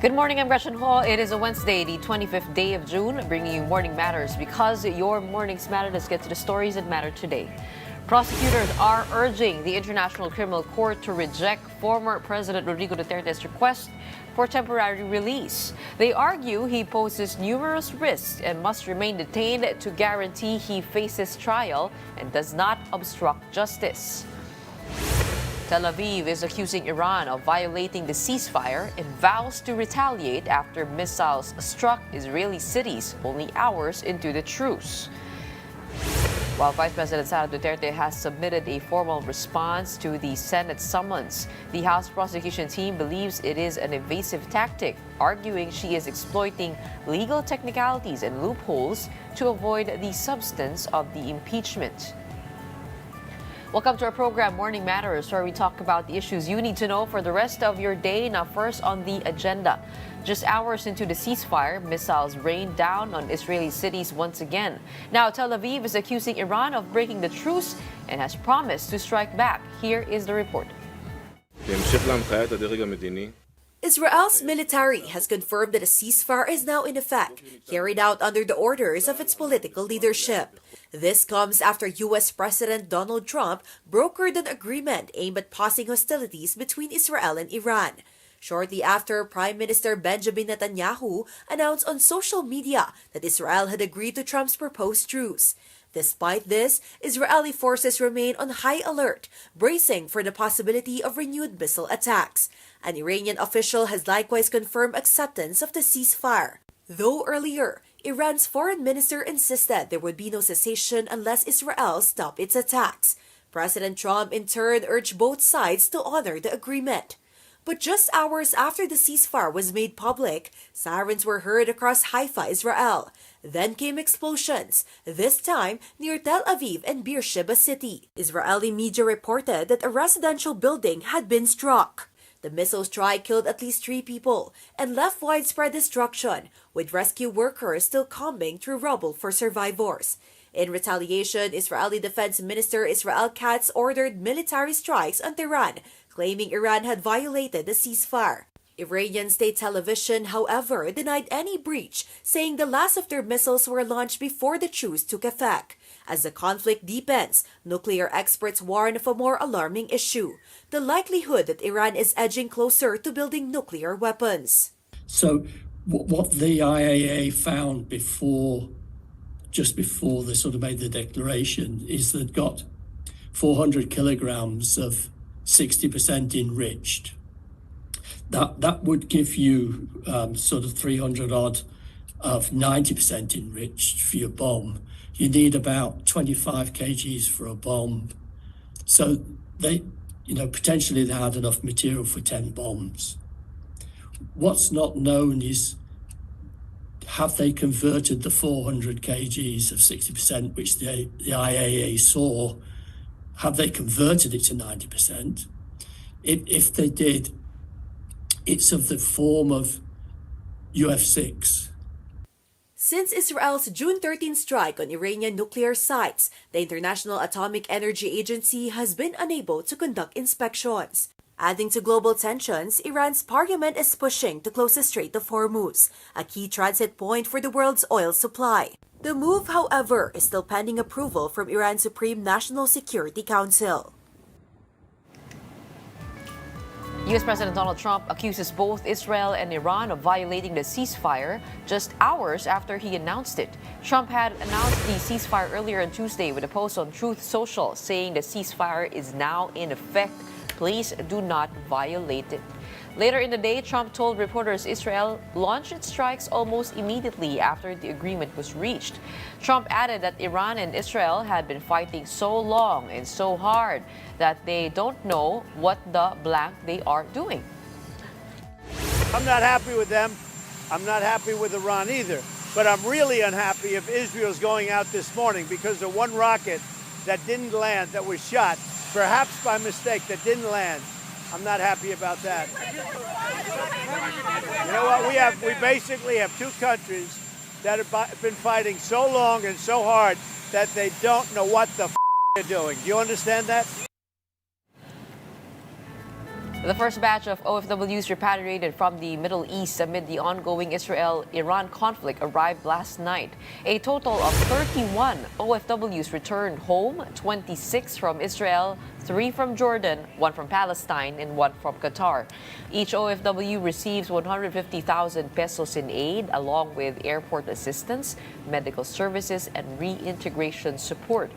Good morning, I'm Gretchen Hall. It is a Wednesday, the 25th day of June, bringing you Morning Matters because your mornings matter. Let's get to the stories that matter today. Prosecutors are urging the International Criminal Court to reject former President Rodrigo Duterte's request for temporary release. They argue he poses numerous risks and must remain detained to guarantee he faces trial and does not obstruct justice. Tel Aviv is accusing Iran of violating the ceasefire and vows to retaliate after missiles struck Israeli cities only hours into the truce. While Vice President Sara Duterte has submitted a formal response to the Senate summons, the House prosecution team believes it is an evasive tactic, arguing she is exploiting legal technicalities and loopholes to avoid the substance of the impeachment. Welcome to our program, Morning Matters, where we talk about the issues you need to know for the rest of your day. Now, first on the agenda. Just hours into the ceasefire, missiles rained down on Israeli cities once again. Now, Tel Aviv is accusing Iran of breaking the truce and has promised to strike back. Here is the report. Israel's military has confirmed that a ceasefire is now in effect, carried out under the orders of its political leadership. This comes after U.S. President Donald Trump brokered an agreement aimed at pausing hostilities between Israel and Iran. Shortly after, Prime Minister Benjamin Netanyahu announced on social media that Israel had agreed to Trump's proposed truce. Despite this, Israeli forces remain on high alert, bracing for the possibility of renewed missile attacks. An Iranian official has likewise confirmed acceptance of the ceasefire. Though earlier, Iran's foreign minister insisted there would be no cessation unless Israel stopped its attacks. President Trump in turn urged both sides to honor the agreement. But just hours after the ceasefire was made public, sirens were heard across Haifa, Israel. Then came explosions, this time near Tel Aviv and Beersheba city. Israeli media reported that a residential building had been struck. The missile strike killed at least 3 people and left widespread destruction, with rescue workers still combing through rubble for survivors. In retaliation, Israeli Defense Minister Israel Katz ordered military strikes on Tehran, claiming Iran had violated the ceasefire. Iranian state television, however, denied any breach, saying the last of their missiles were launched before the truce took effect. As the conflict deepens, nuclear experts warn of a more alarming issue: the likelihood that Iran is edging closer to building nuclear weapons. So what the IAEA found just before they sort of made the declaration, is they'd got 400 kilograms of 60% enriched. That would give you sort of 300 odd of 90% enriched for your bomb. You need about 25 kgs for a bomb. So they, potentially they had enough material for 10 bombs. What's not known is, have they converted the 400 kgs of 60%, which the IAEA saw, have they converted it to 90%? If they did, it's of the form of UF6. Since Israel's June 13 strike on Iranian nuclear sites, the International Atomic Energy Agency has been unable to conduct inspections. Adding to global tensions, Iran's parliament is pushing to close the Strait of Hormuz, a key transit point for the world's oil supply. The move, however, is still pending approval from Iran's Supreme National Security Council. U.S. President Donald Trump accuses both Israel and Iran of violating the ceasefire just hours after he announced it. Trump had announced the ceasefire earlier on Tuesday with a post on Truth Social saying the ceasefire is now in effect. Please do not violate it. Later in the day, Trump told reporters Israel launched its strikes almost immediately after the agreement was reached. Trump added that Iran and Israel had been fighting so long and so hard that they don't know what the blank they are doing. I'm not happy with them. I'm not happy with Iran either. But I'm really unhappy if Israel's going out this morning because of one rocket that didn't land, that was shot, perhaps by mistake, that didn't land. I'm not happy about that. You know what? We basically have 2 countries that have been fighting so long and so hard that they don't know what the they're doing. Do you understand that? The first batch of OFWs repatriated from the Middle East amid the ongoing Israel-Iran conflict arrived last night. A total of 31 OFWs returned home, 26 from Israel, 3 from Jordan, 1 from Palestine, and 1 from Qatar. Each OFW receives 150,000 pesos in aid, along with airport assistance, medical services, and reintegration support.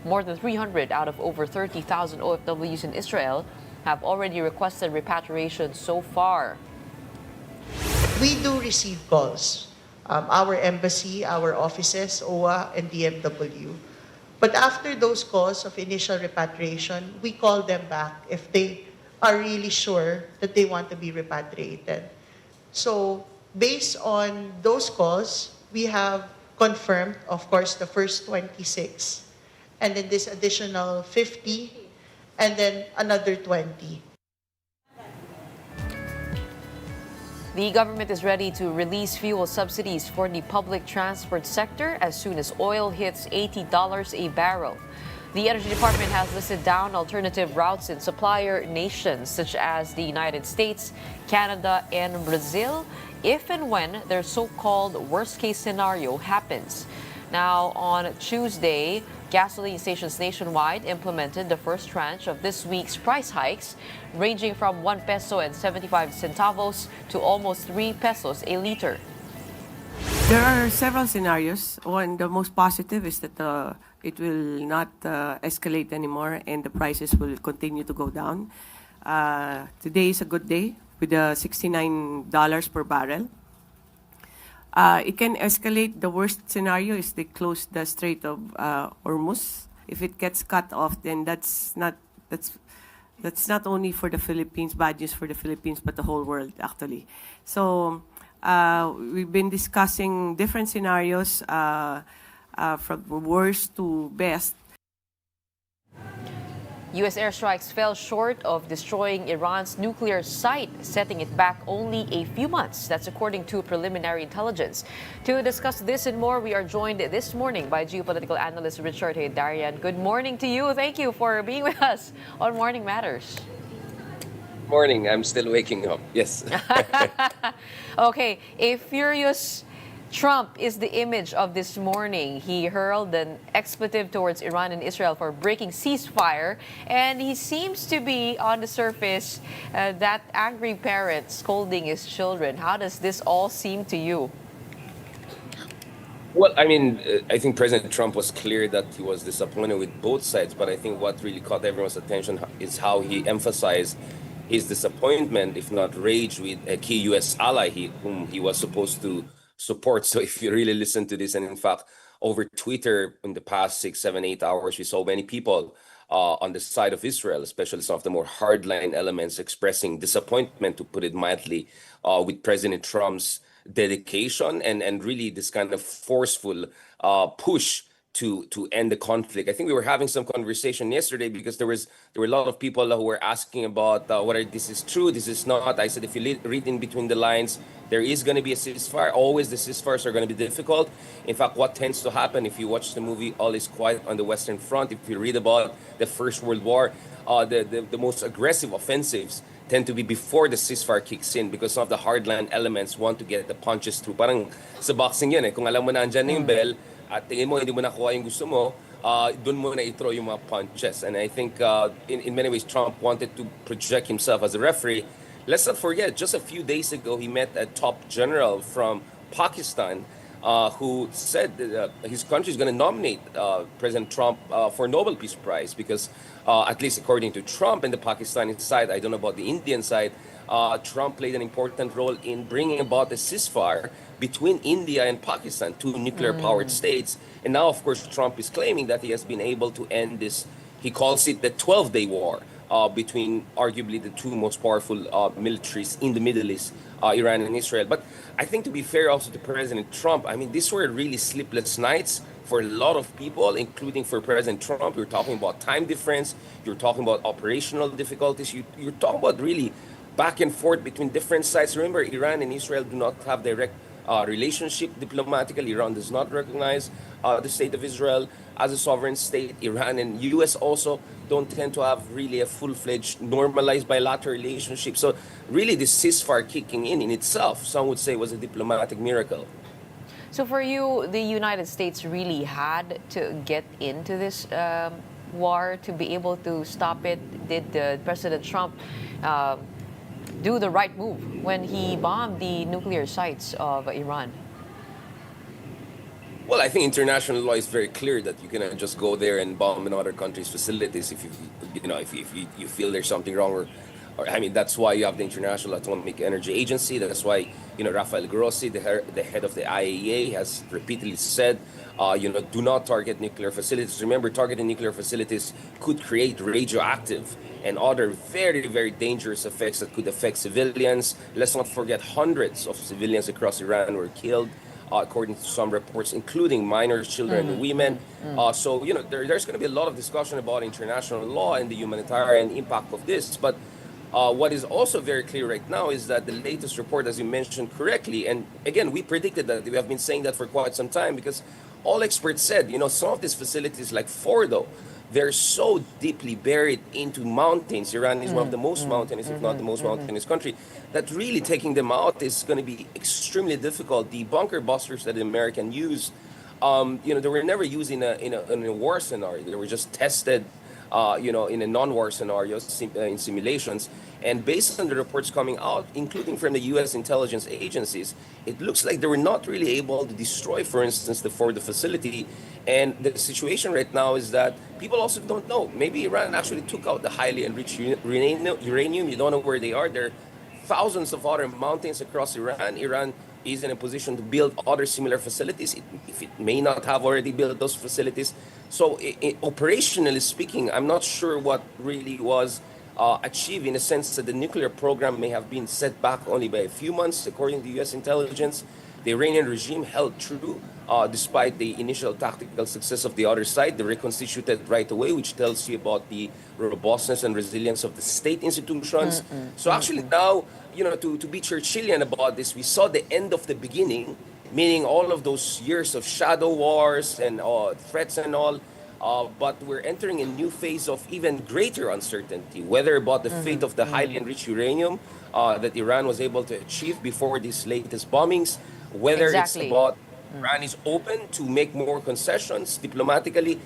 More than 300 out of over 30,000 OFWs in Israel have already requested repatriation so far. We do receive calls. Our embassy, our offices, OWA, and DMW. But after those calls of initial repatriation, we call them back if they are really sure that they want to be repatriated. So based on those calls, we have confirmed, of course, the first 26, and then this additional 50, and then another 20. The government is ready to release fuel subsidies for the public transport sector as soon as oil hits $80 a barrel. The Energy Department has listed down alternative routes in supplier nations such as the United States, Canada, and Brazil if and when their so-called worst-case scenario happens. Now, on Tuesday, gasoline stations nationwide implemented the first tranche of this week's price hikes, ranging from 1 peso and 75 centavos to almost 3 pesos a liter. There are several scenarios. One, the most positive is that it will not escalate anymore and the prices will continue to go down. Today is a good day with $69 per barrel. It can escalate. The worst scenario is they close the Strait of Hormuz. If it gets cut off, then that's not only for the Philippines, bad news for the Philippines, but the whole world actually. So we've been discussing different scenarios from worst to best. U.S. airstrikes fell short of destroying Iran's nuclear site, setting it back only a few months. That's according to preliminary intelligence. To discuss this and more, we are joined this morning by geopolitical analyst Richard Darian. Good morning to you. Thank you for being with us on Morning Matters. Morning. I'm still waking up. Yes. Okay, a furious Trump is the image of this morning. He hurled an expletive towards Iran and Israel for breaking ceasefire, and he seems to be, on the surface, that angry parent scolding his children. How does this all seem to you? Well, I mean, I think President Trump was clear that he was disappointed with both sides, but I think what really caught everyone's attention is how he emphasized his disappointment, if not rage, with a key U.S. ally whom he was supposed to support. So if you really listen to this, and in fact, over Twitter in the past 6, 7, 8 hours, we saw many people on the side of Israel, especially some of the more hardline elements, expressing disappointment, to put it mildly, with President Trump's dedication and really this kind of forceful push to end the conflict. I think we were having some conversation yesterday because there were a lot of people who were asking about whether this is true, this is not. I said, if you read in between the lines, there is going to be a ceasefire. Always the ceasefires are going to be difficult. In fact, what tends to happen if you watch the movie All Is Quiet on the Western Front, if you read about the First World War, the most aggressive offensives tend to be before the ceasefire kicks in because some of the hardline elements want to get the punches through. Parang sa boxing yun eh. Kung alam mo na andyan na yung bell, at tingin mo hindi mo nakuha yung gusto mo, dun mo na i-throw yung mga punches. And I think in many ways, Trump wanted to project himself as a referee. Let's not forget, just a few days ago, he met a top general from Pakistan who said that his country is going to nominate President Trump for Nobel Peace Prize because, at least according to Trump and the Pakistani side, I don't know about the Indian side, Trump played an important role in bringing about a ceasefire between India and Pakistan, two nuclear-powered states. And now, of course, Trump is claiming that he has been able to end this, he calls it the 12-day war between arguably the two most powerful militaries in the Middle East, Iran and Israel. But I think to be fair also to President Trump, I mean, these were really sleepless nights for a lot of people, including for President Trump. You're talking about time difference. You're talking about operational difficulties. You're talking about really back and forth between different sides. Remember, Iran and Israel do not have direct relationship diplomatically. Iran does not recognize the state of Israel as a sovereign state. Iran and U.S. also don't tend to have really a full-fledged normalized bilateral relationship. So really this ceasefire kicking in itself, some would say, was a diplomatic miracle. So for you, the United States really had to get into this war to be able to stop it. Did President Trump do the right move when he bombed the nuclear sites of Iran? Well, I think international law is very clear that you cannot just go there and bomb another country's facilities if you feel there's something wrong, or I mean, that's why you have the International Atomic Energy Agency. That's why Rafael Grossi, the head of the IAEA, has repeatedly said do not target nuclear facilities. Remember, targeting nuclear facilities could create radioactive and other very, very dangerous effects that could affect civilians. Let's not forget hundreds of civilians across Iran were killed, according to some reports, including minors, children, and women. So, there's going to be a lot of discussion about international law and the humanitarian impact of this. But what is also very clear right now is that the latest report, as you mentioned correctly, and again, we predicted that. We have been saying that for quite some time, because all experts said, some of these facilities like Fordo, they're so deeply buried into mountains. Iran is one of the most mountainous, if not the most mountainous country, that really taking them out is going to be extremely difficult. The bunker busters that the American used, they were never used in a war scenario. They were just tested, in a non-war scenario, in simulations. And based on the reports coming out, including from the U.S. intelligence agencies, it looks like they were not really able to destroy, for instance, the Fordo facility. And the situation right now is that people also don't know. Maybe Iran actually took out the highly enriched uranium. You don't know where they are. There are thousands of other mountains across Iran. Iran is in a position to build other similar facilities, if it may not have already built those facilities. So operationally speaking, I'm not sure what really was achieved, in a sense that the nuclear program may have been set back only by a few months, according to U.S. intelligence. The Iranian regime held true despite the initial tactical success of the other side. They reconstituted right away, which tells you about the robustness and resilience of the state institutions. So actually now, to be Churchillian about this, we saw the end of the beginning, meaning all of those years of shadow wars and threats and all. But we're entering a new phase of even greater uncertainty, whether about the fate of the highly enriched uranium that Iran was able to achieve before these latest bombings, whether it's about Iran is open to make more concessions diplomatically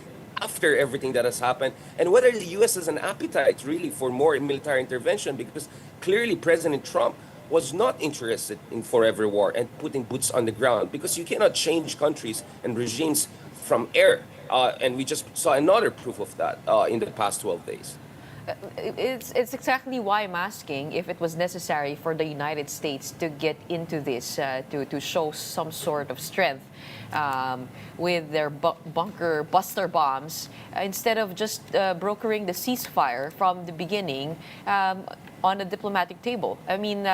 after everything that has happened, and whether the U.S. has an appetite really for more military intervention, because clearly President Trump was not interested in forever war and putting boots on the ground, because you cannot change countries and regimes from air. And we just saw another proof of that in the past 12 days. It's exactly why I'm asking if it was necessary for the United States to get into this, to show some sort of strength with their bunker buster bombs, instead of just brokering the ceasefire from the beginning on a diplomatic table. I mean,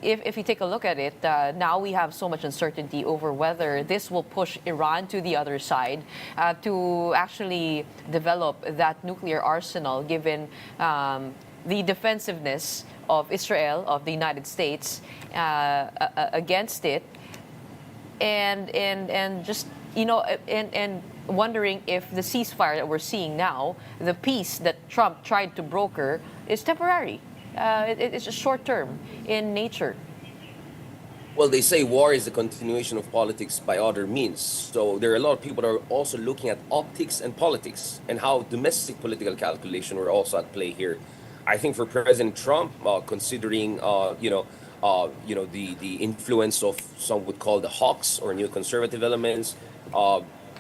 if you take a look at it, now we have so much uncertainty over whether this will push Iran to the other side to actually develop that nuclear arsenal, given the defensiveness of Israel, of the United States, against it, and just and wondering if the ceasefire that we're seeing now, the peace that Trump tried to broker, is temporary. It's just short term in nature. Well, they say war is the continuation of politics by other means. So there are a lot of people that are also looking at optics and politics, and how domestic political calculation were also at play here. I think for President Trump, considering the influence of, some would call, the hawks or new conservative elements,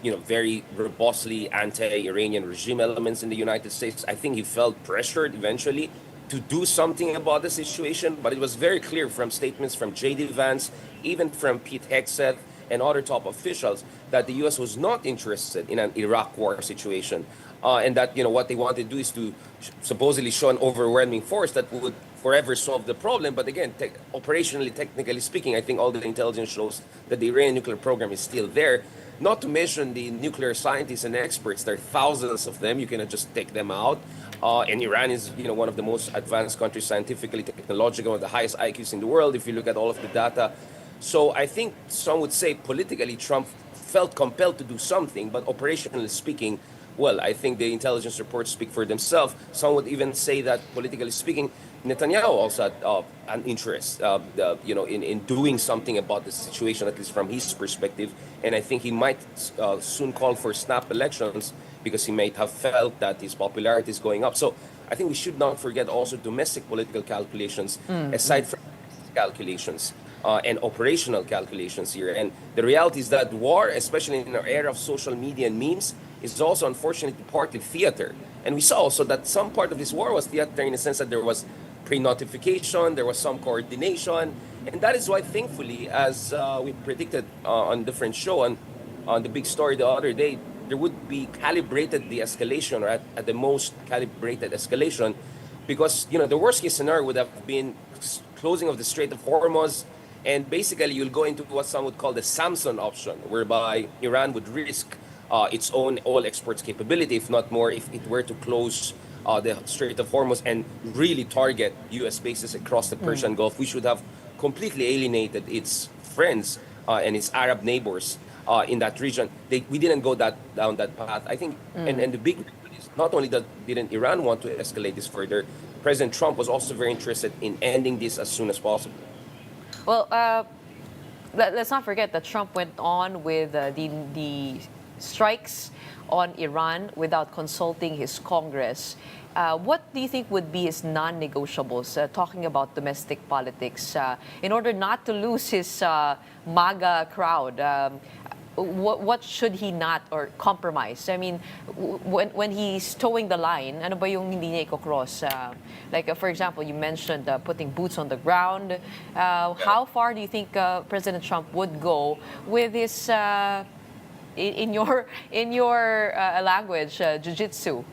very robustly anti-Iranian regime elements in the United States, I think he felt pressured eventually to do something about the situation. But it was very clear from statements from J.D. Vance, even from Pete Hegseth and other top officials, that the U.S. was not interested in an Iraq war situation, and that what they wanted to do is to supposedly show an overwhelming force that would forever solve the problem. But again, operationally, technically speaking, I think all the intelligence shows that the Iranian nuclear program is still there. Not to mention the nuclear scientists and experts. There are thousands of them. You cannot just take them out. And Iran is, one of the most advanced countries scientifically, technologically, one of the highest IQs in the world. If you look at all of the data So I think some would say politically Trump felt compelled to do something, but operationally speaking, well, I think the intelligence reports speak for themselves. Some would even say that politically speaking, Netanyahu also had an interest, in doing something about the situation, at least from his perspective. And I think he might soon call for snap elections because he might have felt that his popularity is going up. So I think we should not forget also domestic political calculations, aside from calculations and operational calculations here. And the reality is that war, especially in our era of social media and memes, is also unfortunately partly theater. And we saw also that some part of this war was theater in the sense that there was pre-notification, there was some coordination. And that is why, thankfully, as we predicted on different show, on the big story the other day, there would be calibrated de-escalation, or at the most calibrated escalation, because the worst case scenario would have been closing of the Strait of Hormuz, and basically you'll go into what some would call the Samson option, whereby Iran would risk its own oil exports capability, if not more, if it were to close the Strait of Hormuz and really target U.S. bases across the Persian Gulf, which would have completely alienated its friends and its Arab neighbors in that region. We didn't go down that path. I think, and the big reason is not only that didn't Iran want to escalate this further, President Trump was also very interested in ending this as soon as possible. Well, let's not forget that Trump went on with the strikes on Iran without consulting his Congress. What do you think would be his non-negotiables, talking about domestic politics, in order not to lose his MAGA crowd? What should he not or compromise? I mean, when he's towing the line, ano ba yung hindi niya i-cross? Like, for example, you mentioned putting boots on the ground. How far do you think President Trump would go with his, in your language, jiu-jitsu,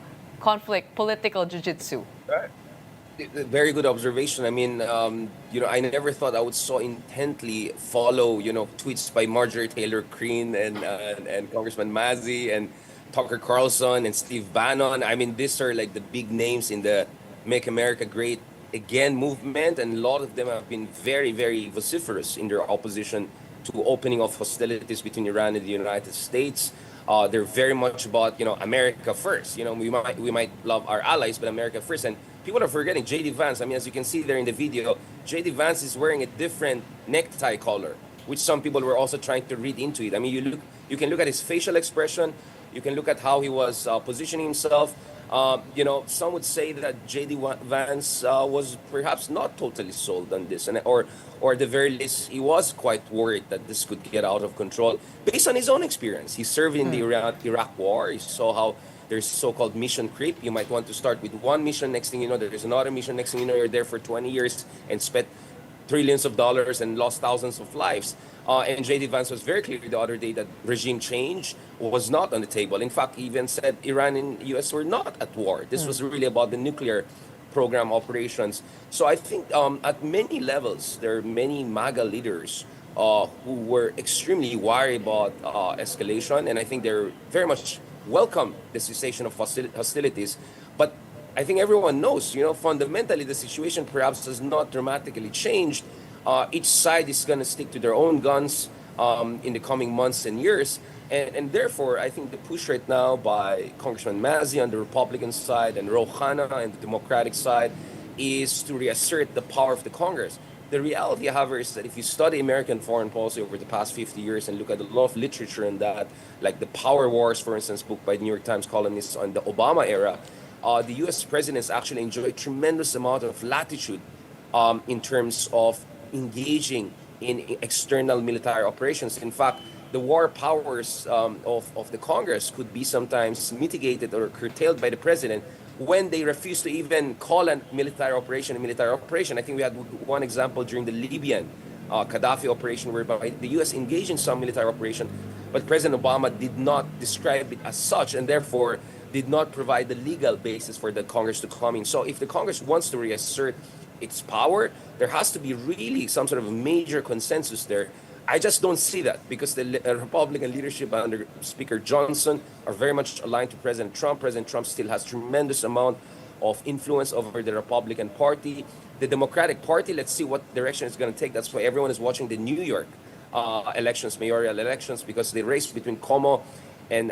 conflict, political jiu-jitsu? Right. Very good observation. I mean, I never thought I would so intently follow, tweets by Marjorie Taylor Greene and Congressman Massey and Tucker Carlson and Steve Bannon. I mean, these are like the big names in the Make America Great Again movement, and a lot of them have been very, very vociferous in their opposition to opening of hostilities between Iran and the United States. They're very much about, America first. We might love our allies, but America first. And people are forgetting J.D. Vance. I mean, as you can see there in the video, J.D. Vance is wearing a different necktie color, which some people were also trying to read into it. I mean, you can look at his facial expression. You can look at how he was positioning himself. Some would say that J.D. Vance was perhaps not totally sold on this, or at the very least, he was quite worried that this could get out of control based on his own experience. He served in the Iraq War. He saw how there's so-called mission creep. You might want to start with one mission. Next thing you know, there's another mission. Next thing you know, you're there for 20 years and spent trillions of dollars and lost thousands of lives. And J.D. Vance was very clear the other day that regime change was not on the table. In fact, he even said Iran and U.S. were not at war. This was really about the nuclear program operations. So I think at many levels, there are many MAGA leaders who were extremely worried about escalation. And I think they're very much welcome the cessation of hostilities. But I think everyone knows, fundamentally the situation perhaps has not dramatically changed. Each side is going to stick to their own guns in the coming months and years. And therefore, I think the push right now by Congressman Massey on the Republican side and Rouhana on the Democratic side is to reassert the power of the Congress. The reality, however, is that if you study American foreign policy over the past 50 years and look at a lot of literature on that, like the Power Wars, for instance, book by the New York Times columnists on the Obama era, the U.S. presidents actually enjoy a tremendous amount of latitude in terms of engaging in external military operations. In fact, the war powers of the Congress could be sometimes mitigated or curtailed by the president when they refuse to even call a military operation a military operation. I think we had one example during the Libyan Gaddafi operation whereby the U.S. engaged in some military operation, but President Obama did not describe it as such and therefore did not provide the legal basis for the Congress to come in. So if the Congress wants to reassert its power, there has to be really some sort of major consensus there. I just don't see that because the Republican leadership under Speaker Johnson are very much aligned to President Trump. President Trump still has tremendous amount of influence over the Republican Party. the Democratic Party, let's see what direction it's going to take. That's why everyone is watching the New York elections, mayoral elections, because the race between Como and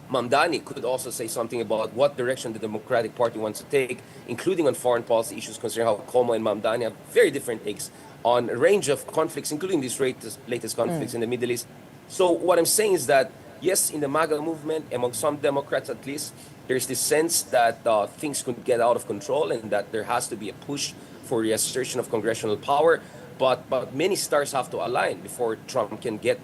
Mamdani could also say something about what direction the Democratic Party wants to take, including on foreign policy issues, considering how Como and Mamdani have very different takes on a range of conflicts, including these latest conflicts in the Middle East. So what I'm saying is that, yes, in the MAGA movement, among some Democrats at least, there's this sense that things could get out of control and that there has to be a push for reassertion of congressional power. But many stars have to align before Trump can get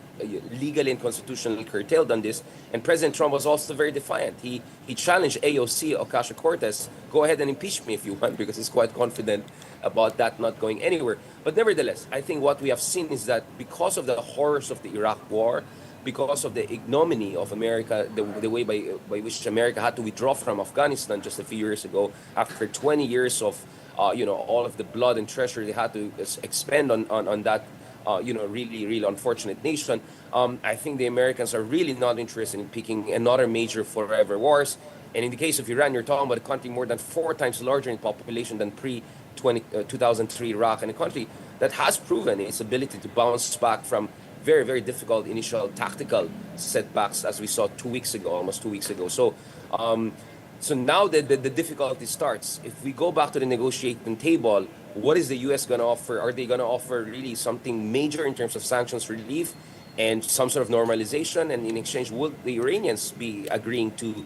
legally and constitutionally curtailed on this. And President Trump was also very defiant. He challenged AOC Ocasio-Cortez, go ahead and impeach me if you want, because he's quite confident about that not going anywhere. But nevertheless, I think what we have seen is that because of the horrors of the Iraq War, because of the ignominy of America, the way by which America had to withdraw from Afghanistan just a few years ago, after 20 years of all of the blood and treasure they had to expend on that, really unfortunate nation. I think the Americans are really not interested in picking another major forever wars. And in the case of Iran, you're talking about a country more than 4 times larger in population than pre-2003 Iraq, and a country that has proven its ability to bounce back from very, very difficult initial tactical setbacks, as we saw almost 2 weeks ago. So now the difficulty starts. If we go back to the negotiating table, what is the U.S. going to offer? Are they going to offer really something major in terms of sanctions relief and some sort of normalization? And in exchange, would the Iranians be agreeing to,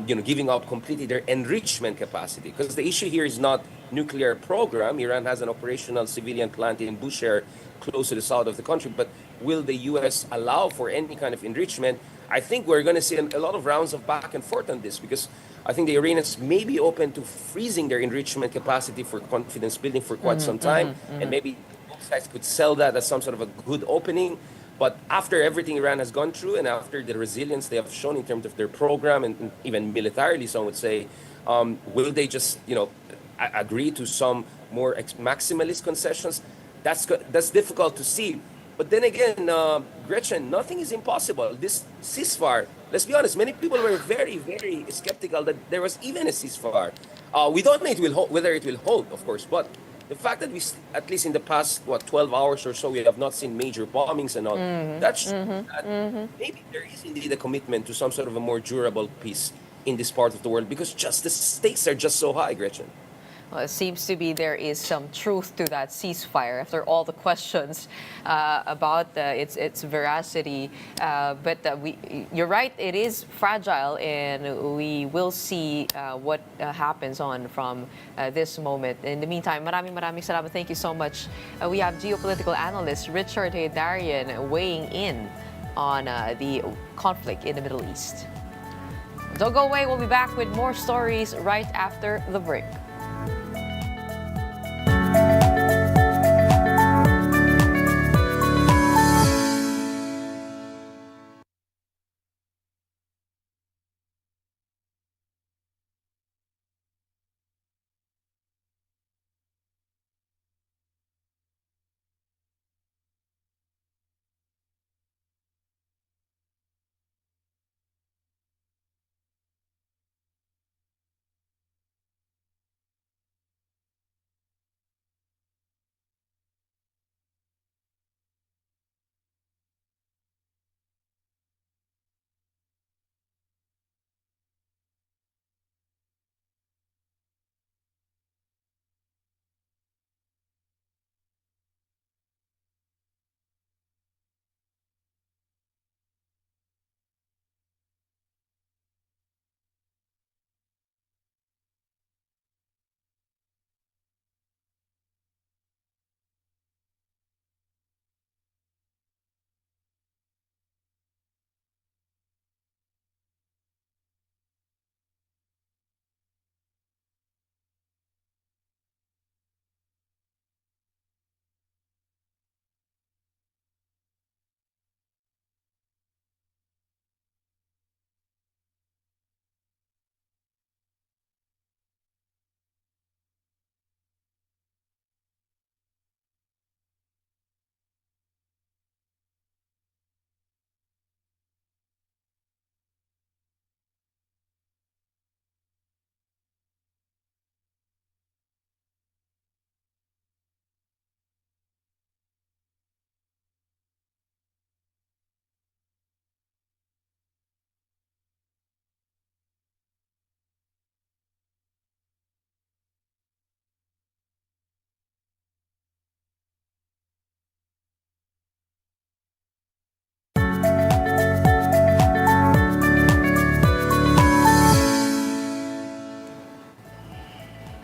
giving up completely their enrichment capacity? Because the issue here is not nuclear program. Iran has an operational civilian plant in Bushehr, close to the south of the country. But will the U.S. allow for any kind of enrichment? I think we're going to see a lot of rounds of back and forth on this, because I think the Iranians may be open to freezing their enrichment capacity for confidence building for quite some time, and maybe both sides could sell that as some sort of a good opening. But after everything Iran has gone through, and after the resilience they have shown in terms of their program, and even militarily, some would say, will they just agree to some more maximalist concessions? That's difficult to see. But then again, Gretchen, nothing is impossible. This ceasefire, let's be honest, many people were very, very skeptical that there was even a ceasefire. We don't know whether it will hold, of course, but the fact that at least in the past, 12 hours or so, we have not seen major bombings and all, that maybe there is indeed a commitment to some sort of a more durable peace in this part of the world, because just the stakes are just so high, Gretchen. Well, it seems to be there is some truth to that ceasefire after all the questions about its veracity. But you're right, it is fragile, and we will see what happens on from this moment. In the meantime, maraming salamat. Thank you so much. We have geopolitical analyst Richard Darian weighing in on the conflict in the Middle East. Don't go away. We'll be back with more stories right after the break.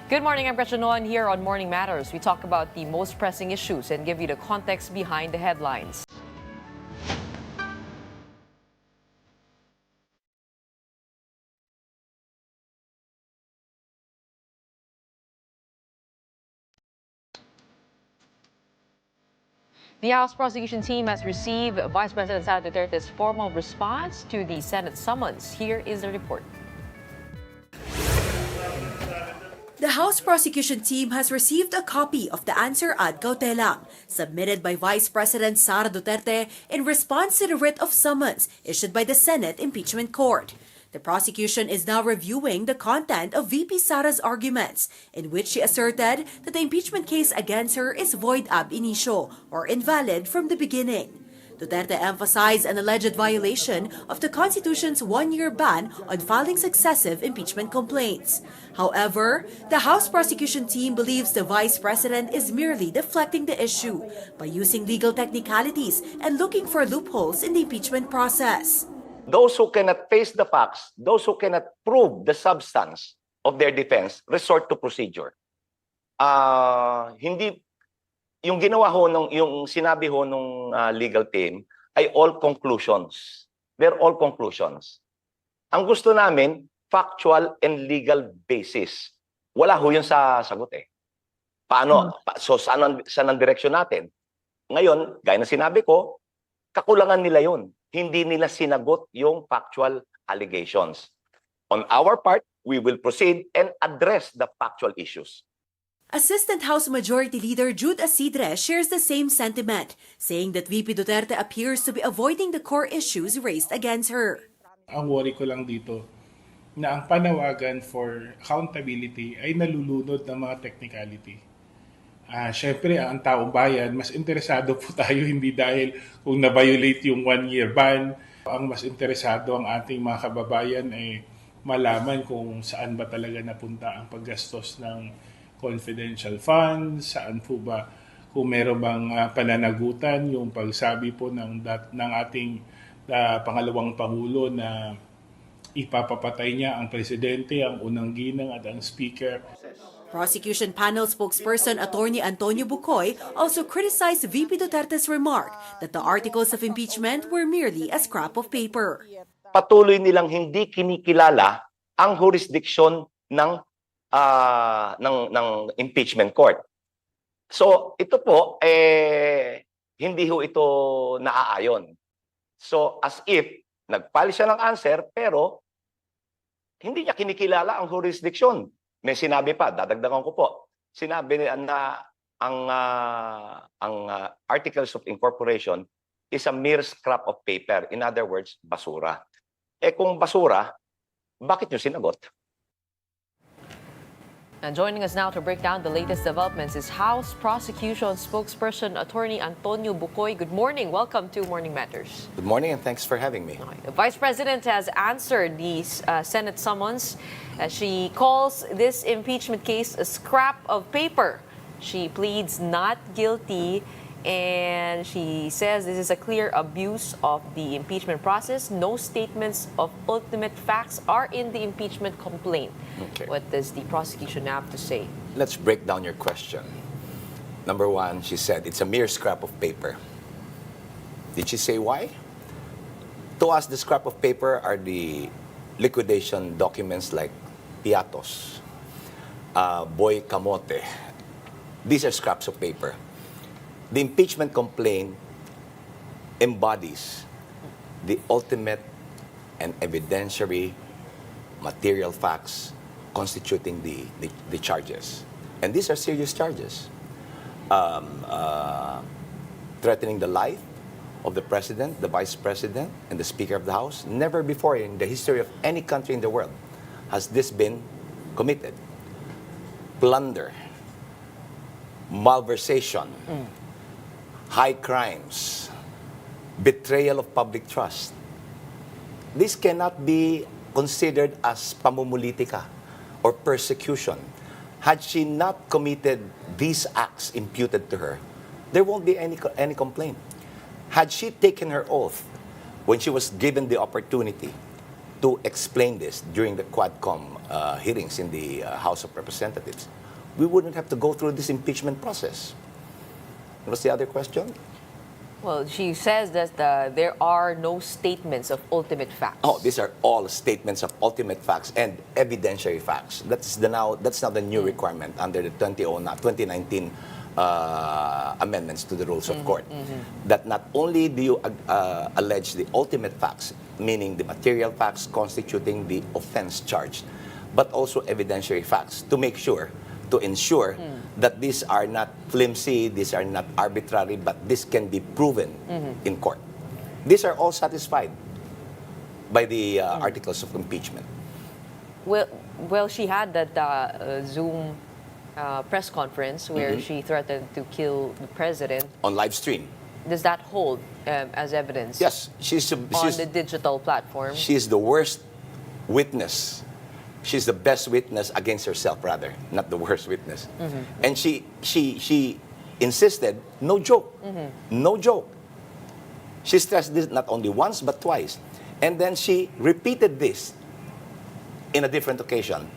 Good morning, I'm Gretchen Noan here on Morning Matters. We talk about the most pressing issues and give you the context behind the headlines. The House prosecution team has received Vice President Sara Duterte's formal response to the Senate summons. Here is the report. The House prosecution team has received a copy of the answer ad cautelam submitted by Vice President Sara Duterte in response to the writ of summons issued by the Senate Impeachment Court. The prosecution is now reviewing the content of VP Sara's arguments, in which she asserted that the impeachment case against her is void ab initio or invalid from the beginning. Duterte emphasized an alleged violation of the Constitution's one-year ban on filing successive impeachment complaints. However, the House prosecution team believes the Vice President is merely deflecting the issue by using legal technicalities and looking for loopholes in the impeachment process. Those who cannot face the facts, those who cannot prove the substance of their defense, resort to procedure. Hindi yung ginawa ho yung sinabi ho nung legal team ay all conclusions. They're all conclusions. Ang gusto namin, factual and legal basis. Wala ho yun sa sagot eh. Paano? So saan ang direksyon natin? Ngayon, gaya na sinabi ko, kakulangan nila yun. Hindi nila sinagot yung factual allegations. On our part, we will proceed and address the factual issues. Assistant House Majority Leader Jude Asidre shares the same sentiment, saying that VP Duterte appears to be avoiding the core issues raised against her. Ang worry ko lang dito na ang panawagan for accountability ay nalulunod ng mga technicality. Siyempre, ang taong bayan, mas interesado po tayo hindi dahil kung na-violate yung one-year ban. Ang mas interesado ang ating mga kababayan ay malaman kung saan ba talaga napunta ang paggastos ng confidential funds, saan po ba, kung meron bang pananagutan, yung pagsabi po ng ating pangalawang Pangulo na ipapapatay niya ang presidente, ang unang ginang at ang speaker. Prosecution panel spokesperson Attorney Antonio Bucoy also criticized VP Duterte's remark that the articles of impeachment were merely a scrap of paper. Patuloy nilang hindi kinikilala ang jurisdiction ng impeachment court. So ito po hindi ho ito naaayon. So as if nagpali siya ng answer pero hindi niya kinikilala ang jurisdiction. May sinabi pa, dadagdagan ko po. Sinabi na ang articles of incorporation is a mere scrap of paper. In other words, basura. Kung basura, bakit niyo sinagot? And joining us now to break down the latest developments is House Prosecution Spokesperson Attorney Antonio Bucoy. Good morning. Welcome to Morning Matters. Good morning and thanks for having me. The Vice President has answered the Senate summons. She calls this impeachment case a scrap of paper. She pleads not guilty and she says this is a clear abuse of the impeachment process. No statements of ultimate facts are in the impeachment complaint. Okay. What does the prosecution have to say? Let's break down your question. Number one, she said it's a mere scrap of paper. Did she say why? To us, the scrap of paper are the liquidation documents like piatos, boy camote. These are scraps of paper. The impeachment complaint embodies the ultimate and evidentiary material facts constituting the charges. And these are serious charges. Threatening the life of the President, the Vice President, and the Speaker of the House. Never before in the history of any country in the world has this been committed. Plunder, malversation, high crimes, betrayal of public trust. This cannot be considered as pamumulitika or persecution. Had she not committed these acts imputed to her, there won't be any complaint. Had she taken her oath when she was given the opportunity to explain this during the Quadcom hearings in the House of Representatives, we wouldn't have to go through this impeachment process. What's the other question? Well, she says that there are no statements of ultimate facts. Oh, these are all statements of ultimate facts and evidentiary facts. That's now the new requirement under the 2019 amendments to the rules of court. That not only do you allege the ultimate facts, meaning the material facts constituting the offense charged, but also evidentiary facts to ensure that these are not flimsy, these are not arbitrary, but this can be proven in court. These are all satisfied by the articles of impeachment. Well, she had that Zoom press conference where she threatened to kill the president. On live stream. Does that hold as evidence? Yes. She's on the digital platform. She's the worst witness. She's the best witness against herself, rather, not the worst witness. And she insisted, no joke, no joke. She stressed this not only once, but twice. And then she repeated this in a different occasion.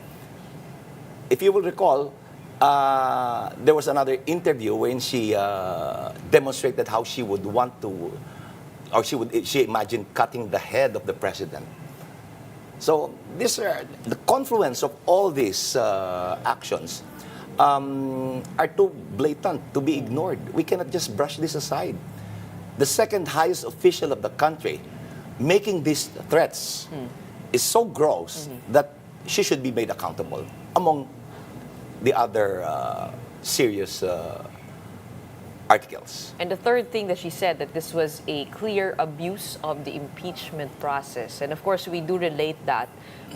If you will recall, there was another interview when she demonstrated how she would want to, or she imagined cutting the head of the president. So these are the confluence of all these actions are too blatant to be ignored. We cannot just brush this aside. The second highest official of the country making these threats is so gross that she should be made accountable among the other serious articles. And the third thing that she said, that this was a clear abuse of the impeachment process. And of course, we do relate that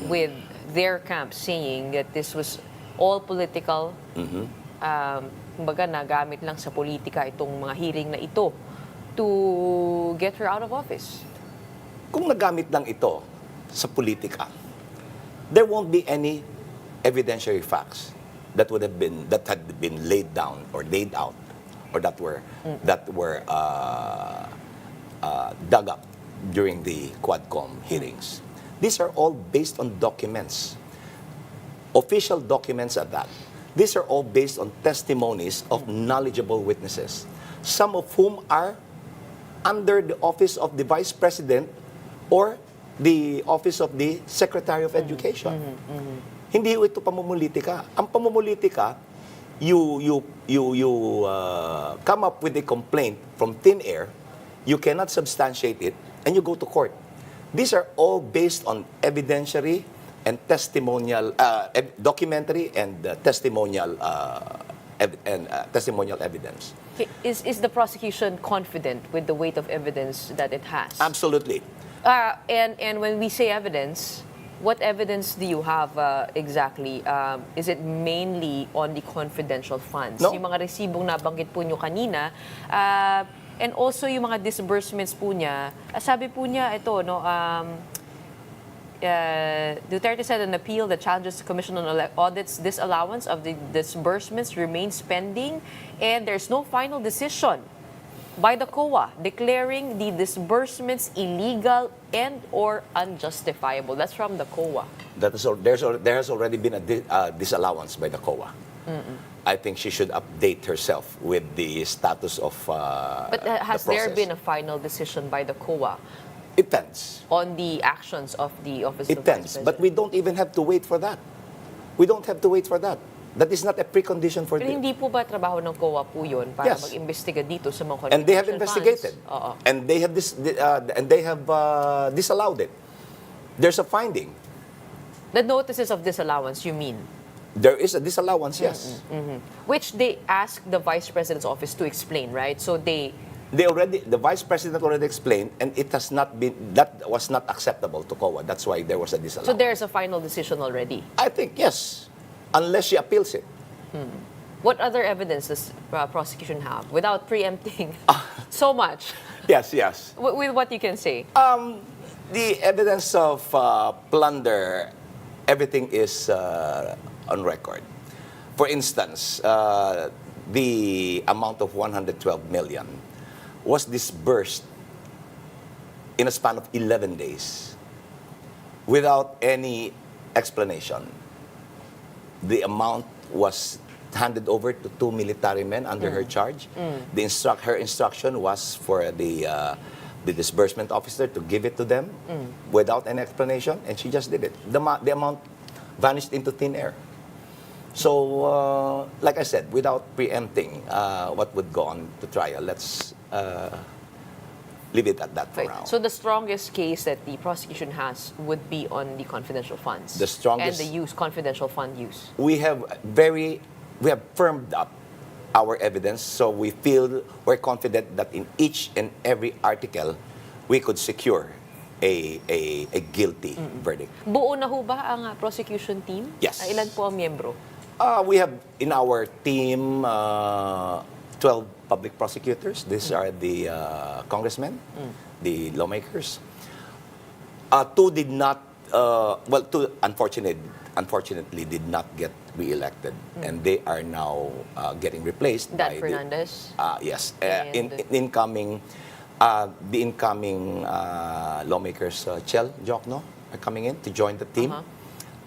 with their camp saying that this was all political. Kumbaga, nagamit lang sa politika itong mga hearing na ito to get her out of office. Kung nagamit lang ito sa politika, there won't be any evidentiary facts that had been laid down or laid out, or that were dug up during the Quadcom hearings. These are all based on documents, official documents at that. These are all based on testimonies of knowledgeable witnesses, some of whom are under the office of the Vice President or the office of the Secretary of Education. Hindi ito pamumulitika. Ang pamumulitika, you come up with a complaint from thin air, you cannot substantiate it, and you go to court. These are all based on evidentiary and testimonial, documentary and testimonial evidence. Is the prosecution confident with the weight of evidence that it has? Absolutely. And when we say evidence, what evidence do you have exactly? Is it mainly on the confidential funds? No. Yung mga resibong nabanggit po nyo kanina, and also yung mga disbursements po niya, sabi po niya ito, no, Duterte said in an appeal that challenges the Commission on Audit's disallowance of the disbursements remains pending, and there's no final decision by the COA declaring the disbursements illegal and or unjustifiable. That's from the COA. There has already been a disallowance by the COA. I think she should update herself with the status of But has the there process. been a final decision by the COA It depends. on the actions of the Office It of Vice depends. President? But we don't even have to wait for that. We don't have to wait for that. That is not a precondition for Pero the... hindi po ba trabaho ng COA po yun para Yes. mag-imbestiga dito sa mga And they have confidential investigated. funds? Oo. And they have disallowed it. There's a finding. The notices of disallowance, you mean? There is a disallowance, yes. Which they asked the Vice President's office to explain, right? So the The Vice President already explained, and it has not been, that was not acceptable to COA. That's why there was a disallowance. So there's a final decision already. I think, yes. Unless she appeals it. What other evidence does prosecution have without preempting so much Yes, yes. with what you can say? The evidence of plunder, everything is on record. For instance, the amount of 112 million was disbursed in a span of 11 days. without any explanation. The amount was handed over to 2 military men under her charge. Her instruction was for the disbursement officer to give it to them without any explanation, and she just did it. The amount vanished into thin air. So, like I said, without preempting what would go on to trial, let's leave it at that for now. So the strongest case that the prosecution has would be on the confidential funds. The strongest- And the confidential fund use. We have firmed up our evidence, so we're confident that in each and every article, we could secure a guilty verdict. Buo na ho ba ang prosecution team? Yes. Ilan po ang miyembro? We have in our team 12 public prosecutors. These are the congressmen, the lawmakers. Two did not, two unfortunately did not get re-elected, and they are now getting replaced Dan by Fernandez? yes, And- the incoming lawmakers, Chel Jokno, are coming in to join the team,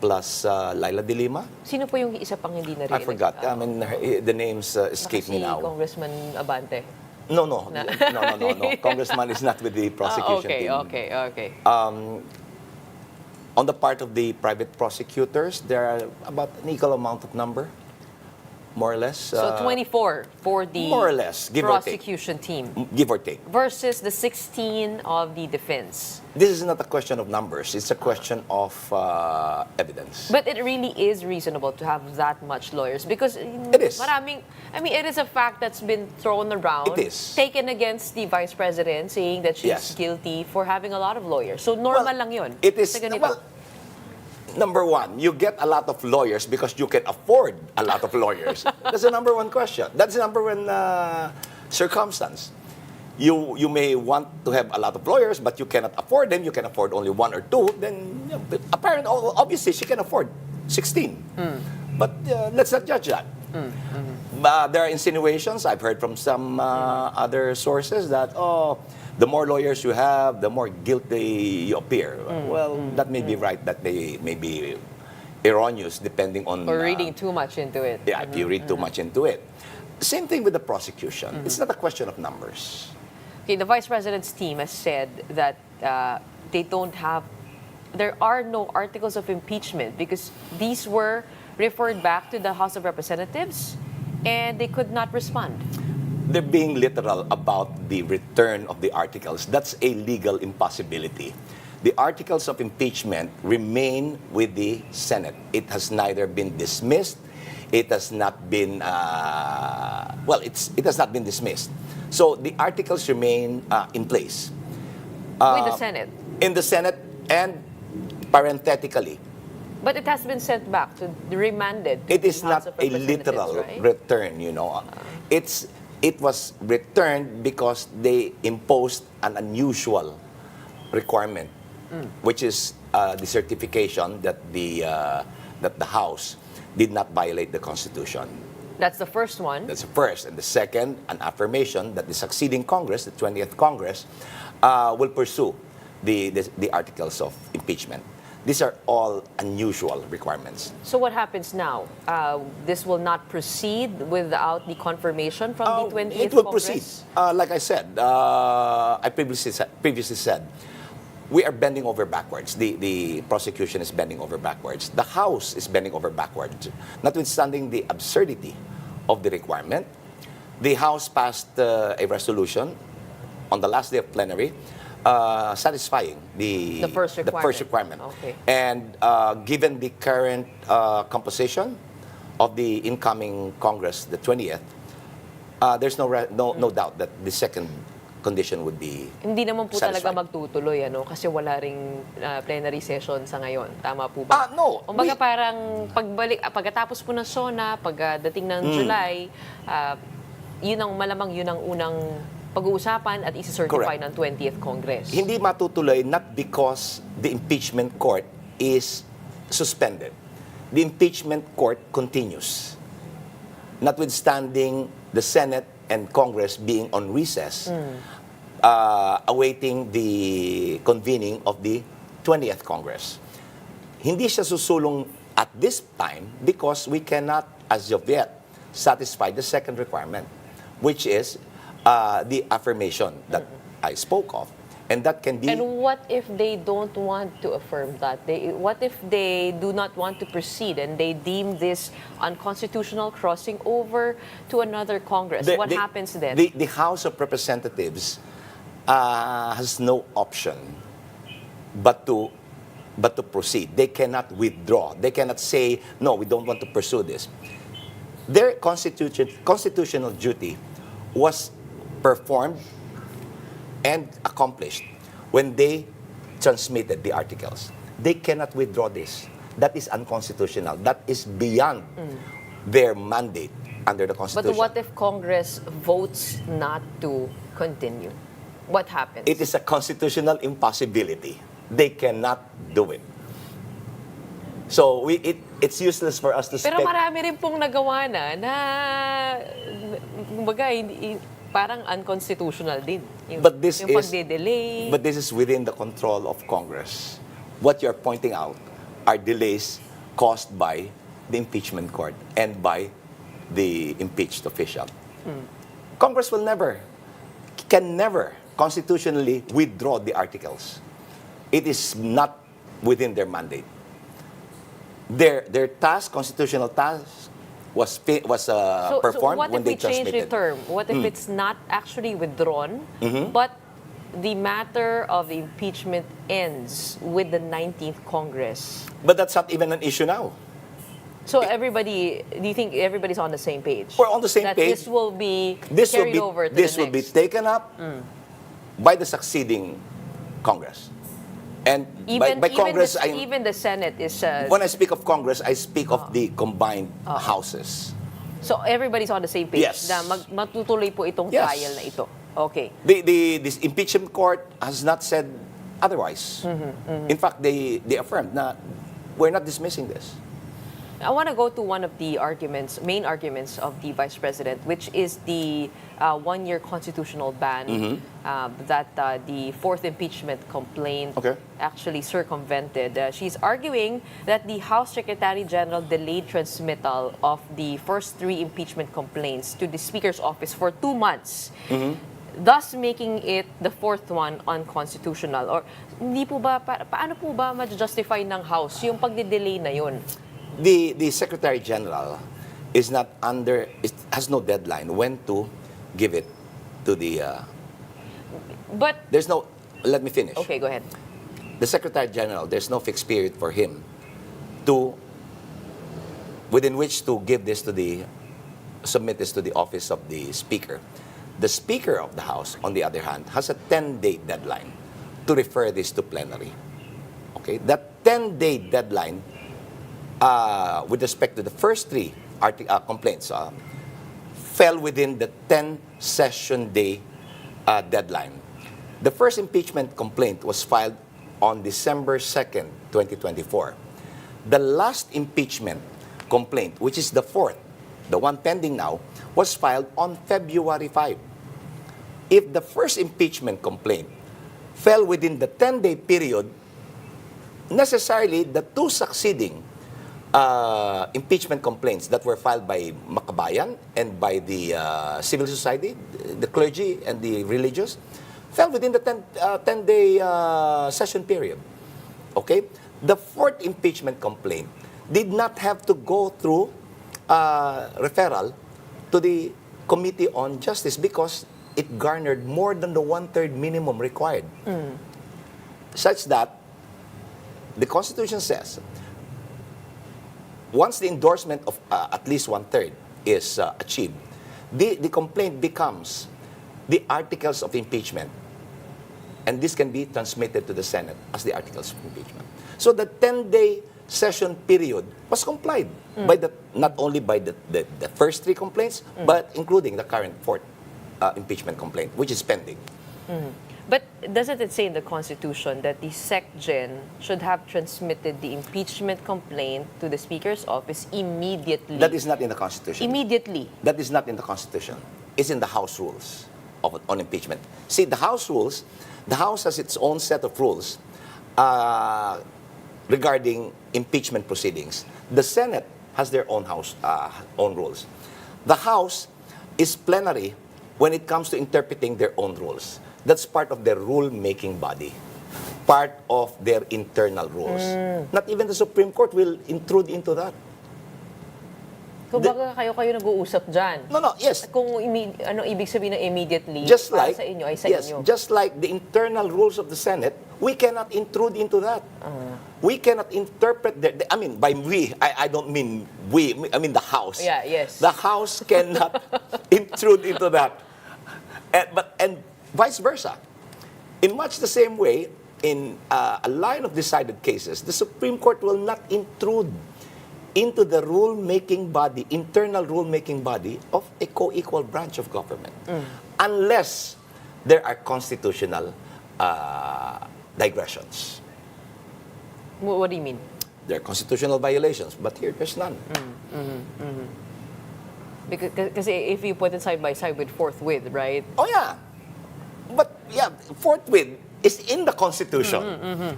plus Laila De Lima. Sino po yung isa pang hindi na I forgot. I mean, the names escape me now. Congressman Abante. No. Congressman is not with the prosecution team. Okay. On the part of the private prosecutors, there are about an equal amount of number, more or less. So 24 for the more or less, give or take. prosecution team Give or take. versus the 16 of the defense. This is not a question of numbers. It's a question of evidence. But it really is reasonable to have that much lawyers because It is. it is a fact that's been thrown around, It is. taken against the vice president, saying that she's Yes. guilty for having a lot of lawyers. So normal lang yun. It is. Sa ganito. Well, number one, you get a lot of lawyers because you can afford a lot of lawyers. That's the number one question. That's the number one circumstance. You may want to have a lot of lawyers, but you cannot afford them. You can afford only one or two. Then, apparently, obviously, she can afford 16. But let's not judge that. There are insinuations I've heard from some other sources that the more lawyers you have, the more guilty you appear. Well, that may be right. That may be erroneous, depending on Or reading too much into it. Yeah, if you read too much into it. Same thing with the prosecution. It's not a question of numbers. Okay, the vice president's team has said that there are no articles of impeachment because these were referred back to the House of Representatives and they could not respond. They're being literal about the return of the articles. That's a legal impossibility. The articles of impeachment remain with the Senate. It has neither been dismissed. It has not been, it has not been dismissed. So the articles remain in place. With the Senate. In the Senate and parenthetically. But it has been sent back to remanded. To It is the House not of a Representatives, literal right? return, It was returned because they imposed an unusual requirement, which is the certification that the House did not violate the Constitution. That's the first one. That's the first. And the second, an affirmation that the succeeding Congress, the 20th Congress, will pursue the articles of impeachment. These are all unusual requirements. So what happens now? This will not proceed without the confirmation from the 20th It will Congress? proceed. Like I said, I previously said, we are bending over backwards. The prosecution is bending over backwards. The House is bending over backwards. Notwithstanding the absurdity of the requirement, the House passed a resolution on the last day of plenary satisfying the first requirement. Okay. And given the current composition of the incoming Congress, the 20th, there's no doubt that the second condition would be Hindi naman po satisfied. talaga magtutuloy, kasi wala ring plenary session sa ngayon. Tama po ba? No. Kumbaga parang pagkatapos po ng SONA, pagdating ng July, yun ang unang pag-uusapan at isi-certify Correct. ng 20th Congress. Hindi matutuloy not because the impeachment court is suspended. The impeachment court continues. Notwithstanding the Senate and Congress being on recess, awaiting the convening of the 20th Congress. hindi siya susulong at this time because we cannot, as of yet, satisfy the second requirement, which is the affirmation that I spoke of. And that can be... And what if they don't want to affirm that? What if they do not want to proceed and they deem this unconstitutional, crossing over to another Congress? What happens then? The House of Representatives has no option but to proceed. They cannot withdraw. They cannot say, no, we don't want to pursue this. Their constitutional duty was performed and accomplished when they transmitted the articles. They cannot withdraw this. That is unconstitutional. That is beyond their mandate under the Constitution. But what if Congress votes not to continue? What happens? It is a constitutional impossibility. They cannot do it. So it's useless for us to Pero marami rin pong nagawa na kumbaga, parang unconstitutional din. But this yung pagde-delay. But this is within the control of Congress. What you're pointing out are delays caused by the impeachment court and by the impeached official. Congress can never constitutionally withdraw the articles. It is not within their mandate. Their task, constitutional task, was performed when they transmitted. So what if we change the term? What if it's not actually withdrawn, but the matter of the impeachment ends with the 19th Congress? But that's not even an issue now. So do you think everybody's on the same page? We're on the same that page. This will be carried over to the next. This will be taken up by the succeeding Congress. And by Congress, even the Senate is... when I speak of Congress, I speak of the combined houses. So everybody's on the same page? Yes. Na matutuloy po itong trial na ito? Okay. This impeachment court has not said otherwise. In fact, they affirmed na we're not dismissing this. I want to go to one of the main arguments of the Vice President, which is the one-year constitutional ban that the fourth impeachment complaint actually circumvented. She's arguing that the House Secretary General delayed transmittal of the first 3 impeachment complaints to the Speaker's office for 2 months. Thus making it the 4th one unconstitutional. Or hindi po ba, paano po ba ma-justify ng House yung pagde-delay na yun? The Secretary General has no deadline when to give it to the... But... There's no... Let me finish. Okay, go ahead. The Secretary General, there's no fixed period for him within which to submit this to the office of the Speaker. The Speaker of the House, on the other hand, has a 10-day deadline to refer this to plenary. Okay? That 10-day deadline, with respect to the first 3 complaints, fell within the 10-session day deadline. The first impeachment complaint was filed on December 2nd, 2024. The last impeachment complaint, which is the 4th, the one pending now, was filed on February 5. If the first impeachment complaint fell within the 10-day period, necessarily the 2 succeeding impeachment complaints that were filed by Makabayan and by the civil society, the clergy and the religious, fell within the 10-day session period. Okay? The 4th impeachment complaint did not have to go through referral to the Committee on Justice because it garnered more than the 1/3 minimum required. Such that the Constitution says once the endorsement of at least 1/3 is achieved, the complaint becomes the articles of impeachment. And this can be transmitted to the Senate as the articles of impeachment. So the 10-day session period was complied by not only by the first 3 complaints, but including the current 4th impeachment complaint, which is pending. But doesn't it say in the Constitution that the SecGen should have transmitted the impeachment complaint to the Speaker's office immediately? That is not in the Constitution. Immediately? That is not in the Constitution. It's in the House rules on impeachment. See, the House rules, the House has its own set of rules regarding impeachment proceedings. The Senate has their own own rules. The House is plenary when it comes to interpreting their own rules. That's part of their rule-making body, part of their internal rules. Not even the Supreme Court will intrude into that. Kung baka kayo nag-uusap dyan. No, yes. Kung ano ibig sabihin ng immediately, Just para like, sa inyo ay sa yes, inyo. just like the internal rules of the Senate, we cannot intrude into that. We cannot interpret I mean, by we, I don't mean we, I mean the House. Yeah, yes. The House cannot intrude into that. And vice versa. In much the same way, in a line of decided cases, the Supreme Court will not intrude into the rule-making body, internal rule-making body of a co-equal branch of government. Unless there are constitutional digressions. What do you mean? There are constitutional violations, but here there's none. Because if you put it side by side with forthwith, right? Oh yeah. But yeah, forthwith is in the Constitution.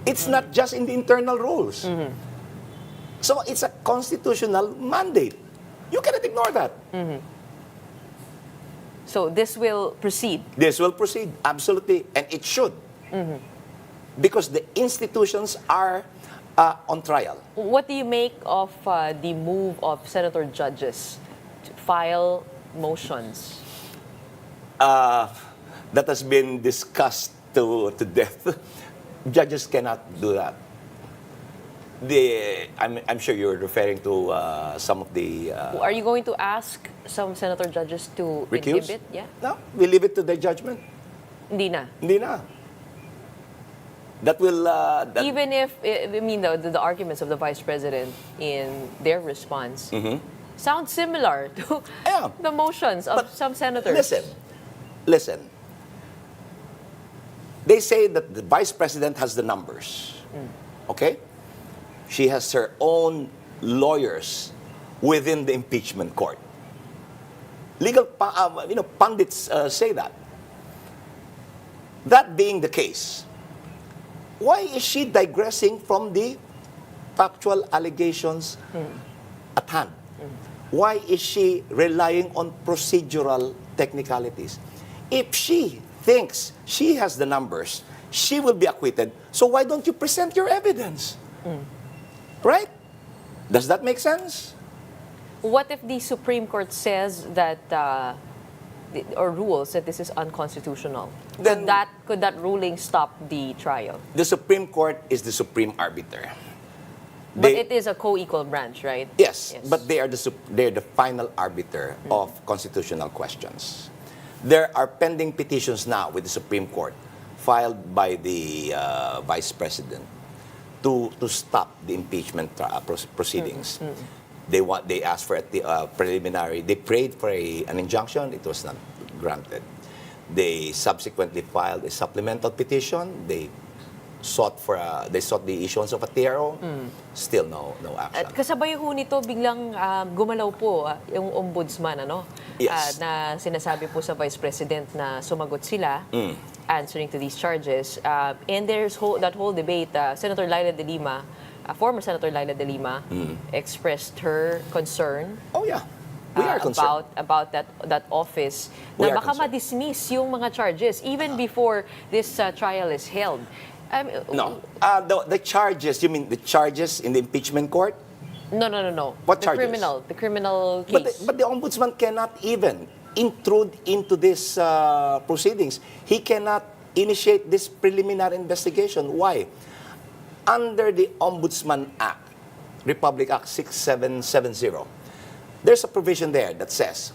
It's not just in the internal rules. So it's a constitutional mandate. You cannot ignore that. So this will proceed. This will proceed, absolutely, and it should. Because the institutions are on trial. What do you make of the move of senator judges to file motions? That has been discussed to death. Judges cannot do that. I'm sure you're referring to some of the... Are you going to ask some senator judges to recuse? inhibit? Yeah. No, we leave it to their judgment. Hindi na. Hindi na. That will... Even if, I mean, the arguments of the Vice President in their response sound similar to the motions of some senators. Listen. They say that the Vice President has the numbers. Okay? She has her own lawyers within the impeachment court. Legal, pundits say that. That being the case, why is she digressing from the factual allegations at hand? Why is she relying on procedural technicalities? If she thinks she has the numbers, she will be acquitted. So why don't you present your evidence? Right? Does that make sense? What if the Supreme Court says that, or rules that this is unconstitutional? Then could that ruling stop the trial? The Supreme Court is the supreme arbiter. But it is a co-equal branch, right? Yes, but they're the final arbiter of constitutional questions. There are pending petitions now with the Supreme Court filed by the Vice President to stop the impeachment proceedings. They asked for a preliminary. They prayed for an injunction. It was not granted. They subsequently filed a supplemental petition. They sought the issuance of a TRO. Still no action. At kasabay ho nito, biglang gumalaw po yung ombudsman, ano? Yes. Na sinasabi po sa Vice President na sumagot sila answering to these charges. And there's that whole debate. Senator Laila de Lima, former Senator Laila de Lima, expressed her concern. Oh yeah. We are concerned. About that office We na are baka concerned. ma-dismiss yung mga charges even before this trial is held. No. The charges, you mean the charges in the impeachment court? No. What the charges? The criminal case. But the ombudsman cannot even intrude into these proceedings. He cannot initiate this preliminary investigation. Why? Under the Ombudsman Act, Republic Act 6770, there's a provision there that says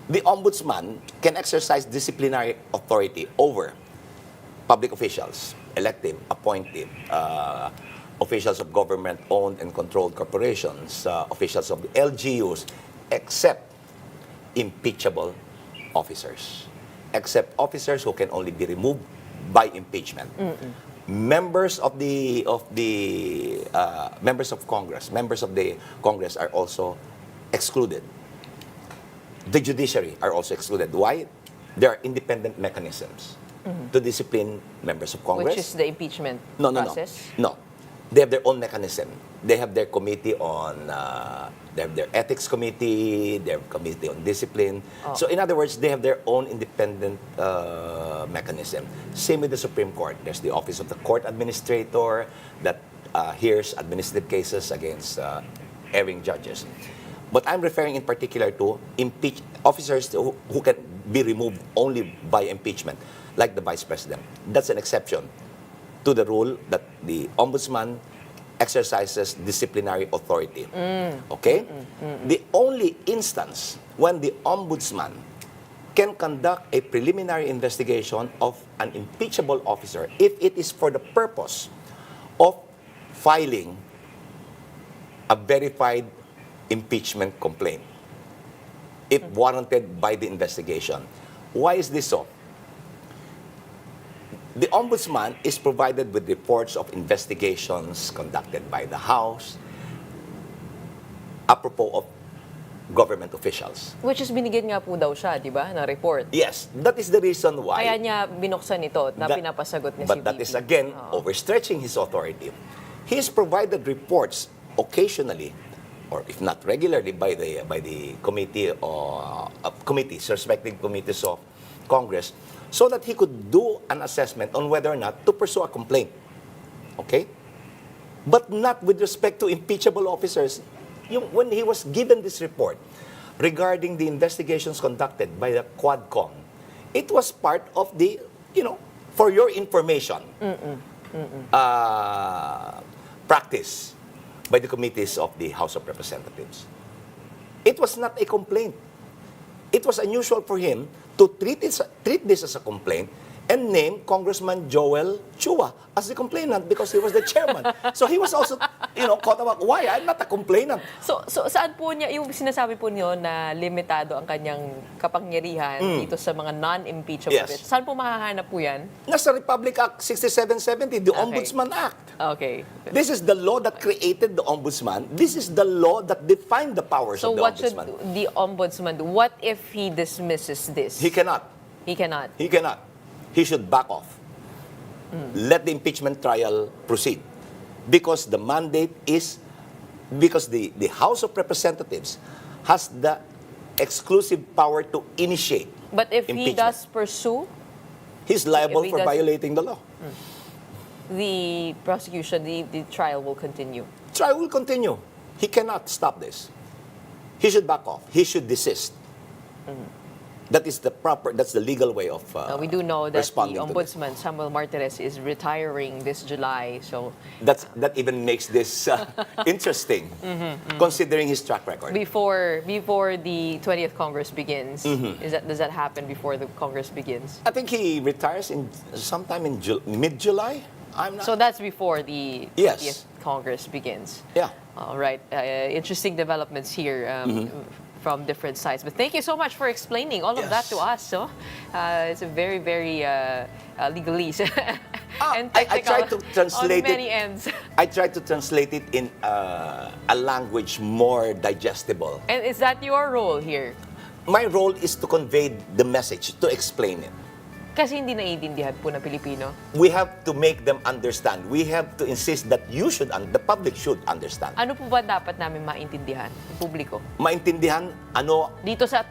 the ombudsman can exercise disciplinary authority over public officials, elective, appointed, officials of government-owned and controlled corporations, officials of the LGUs, except impeachable officers, except officers who can only be removed by impeachment. Members of the members of the Congress are also excluded. The judiciary are also excluded. Why? There are independent mechanisms to discipline members of Congress. Which is the impeachment No. process? No. They have their own mechanism. They have their committee on, they have their ethics committee, their committee on discipline. So in other words, they have their own independent mechanism. Same with the Supreme Court. There's the Office of the Court Administrator that hears administrative cases against erring judges. But I'm referring in particular to officers who can be removed only by impeachment, like the Vice President. That's an exception to the rule that the Ombudsman exercises disciplinary authority. Okay? The only instance when the Ombudsman can conduct a preliminary investigation of an impeachable officer if it is for the purpose of filing a verified impeachment complaint, if warranted by the investigation. Why is this so? The Ombudsman is provided with reports of investigations conducted by the House apropos of government officials. Which is binigyan nga po daw siya, di ba, na report. Yes, that is the reason why. Kaya niya binuksan ito na pinapasagot niya si But that VP. is again overstretching his authority. He is provided reports occasionally, or if not regularly, by the committee or committees, respective committees of Congress, so that he could do an assessment on whether or not to pursue a complaint. Okay? But not with respect to impeachable officers. When he was given this report regarding the investigations conducted by the Quadcom, it was part of the, for your information, practice by the committees of the House of Representatives. It was not a complaint. It was unusual for him to treat this as a complaint and name Congressman Joel Chua as the complainant because he was the chairman. So he was also, caught about, why? I'm not a complainant. So saan po niya, yung sinasabi po niyo na limitado ang kanyang kapangyarihan dito sa mga non-impeachable Yes. officers, saan po makahanap po yan? Nasa Republic Act 6770, the Ombudsman Act. Okay. This is the law that created the Ombudsman. This is the law that defined the powers So of the what should Ombudsman. the Ombudsman do? What if he dismisses this? He cannot. He cannot. He cannot. He should back off. Let the impeachment trial proceed. Because the mandate is, because the House of Representatives has the exclusive power to initiate But if he impeachment. does pursue He's liable if he for does- violating the law. the prosecution, the trial will continue. Trial will continue. He cannot stop this. He should back off. He should desist. That is that's the legal way of We do know that the responding to this. Ombudsman, Samuel Martirez, is retiring this July. So That even makes this interesting, considering his track record. before the 20th Congress begins, does that happen before the Congress begins? I think he retires sometime in mid-July. I'm not. So that's before the 20th Yes. Congress begins. Yeah. All right. Interesting developments here from different sides. But thank you so much for explaining all of that Yes. to us. So it's a very, very legalese and I technical tried to translate on many it. ends. I tried to translate it in a language more digestible. And is that your role here? My role is to convey the message, to explain it. Kasi hindi naiintindihan po ng Pilipino. We have to make them understand. We have to insist that the public should understand. Ano po ba dapat namin maintindihan ng publiko? Maintindihan ano Dito sa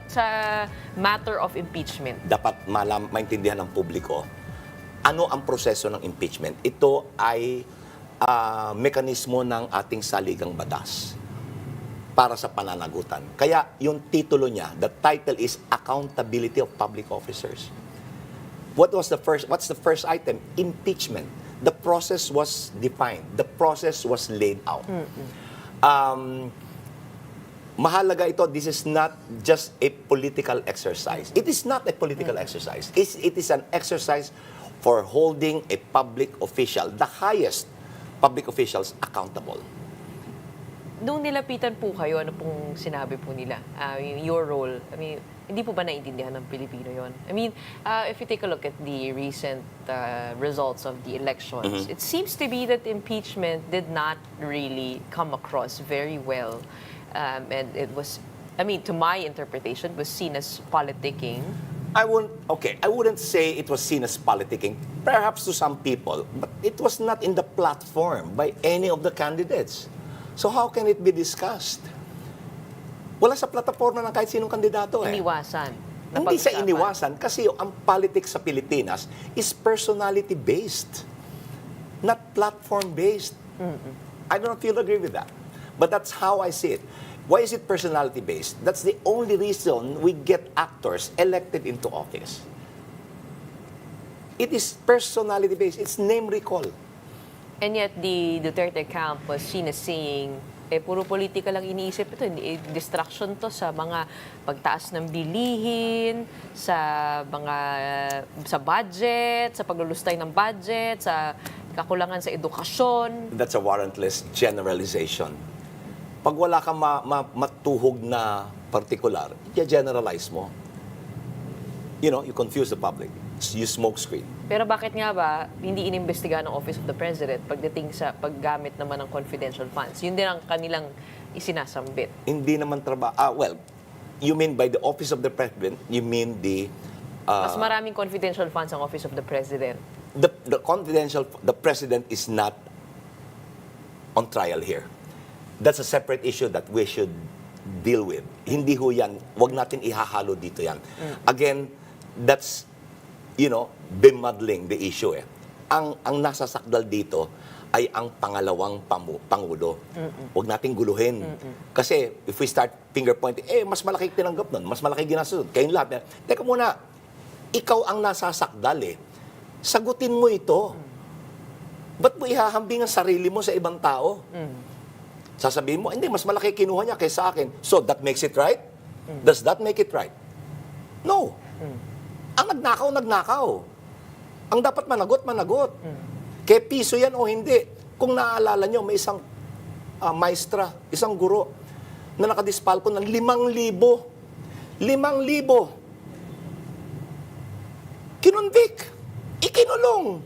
matter of impeachment. dapat maintindihan ng publiko. Ano ang proseso ng impeachment? Ito ay mekanismo ng ating saligang batas para sa pananagutan. Kaya yung titulo niya, the title is Accountability of Public Officers. What's the first item? Impeachment. The process was defined. The process was laid out. Mahalaga ito, this is not just a political exercise. It is not a political exercise. It is an exercise for holding a public official, the highest public officials, accountable. Nung nilapitan po kayo, ano pong sinabi po nila? Your role, hindi po ba naiintindihan ng Pilipino yon? If you take a look at the recent results of the elections, it seems to be that impeachment did not really come across very well. And it was, to my interpretation, was seen as politicking I wouldn't say it was seen as politicking, perhaps to some people, but it was not in the platform by any of the candidates. So how can it be discussed? Wala sa plataforma ng kahit sinong kandidato eh. Iniwasan. Hindi sa Napag-usapan. iniwasan kasi ang politics sa Pilipinas is personality-based, not platform-based. I don't know if you'll agree with that. But that's how I see it. Why is it personality-based? That's the only reason we get actors elected into office. It is personality-based. It's name recall. And yet, the Duterte camp was seen as saying, puro politika lang iniisip ito. Distraction to sa mga pagtaas ng bilihin, sa budget, sa paglulustay ng budget, sa kakulangan sa edukasyon. That's a warrantless generalization. Pag wala kang matuhog na particular, i-generalize mo. You know, you confuse the public. You smoke screen. Pero bakit nga ba hindi inimbestigahan ng Office of the President pagdating sa paggamit naman ng confidential funds? Yun din ang kanilang isinasambit. Hindi naman well, you mean by the Office of the President, you mean the... Mas maraming confidential funds ang Office of the President. The President is not on trial here. That's a separate issue that we should deal with. Hindi ho yan, wag natin ihahalo dito yan. Again, that's, bemuddling the issue eh. Ang nasasakdal dito ay ang pangalawang pangulo. Huwag nating guluhin. Kasi if we start finger pointing, mas malaki tinanggap nun, mas malaki ginastos. Kayong lahat. Teka muna, ikaw ang nasasakdal eh. Sagutin mo ito. Ba't mo ihahambing ang sarili mo sa ibang tao? Sasabihin mo, hindi, mas malaki kinuha niya kaysa akin. So, that makes it right? Does that make it right? No. Ang nagnakaw. Ang dapat managot. Kaya piso yan o hindi. Kung naaalala nyo, may isang maestra, isang guro, na nakadispalko ng 5,000. 5,000. Kinonvict. Ikinulong.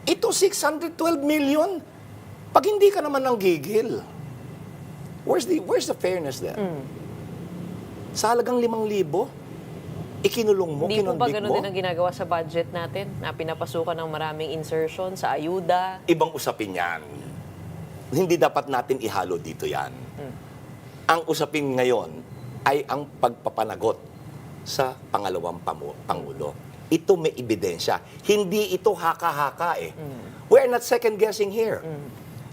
Ito 612 million. Pag hindi ka naman ng gigil, where's the fairness there? Sa halagang 5,000, ikinulong mo, Hindi po ba kinonvict ganun mo? din ang ginagawa sa budget natin? Na pinapasukan ng maraming insertion sa ayuda? Ibang usapin yan. Hindi dapat natin ihalo dito yan. Ang usapin ngayon ay ang pagpapanagot sa pangalawang pangulo. Ito may ebidensya. Hindi ito haka-haka eh. We are not second-guessing here.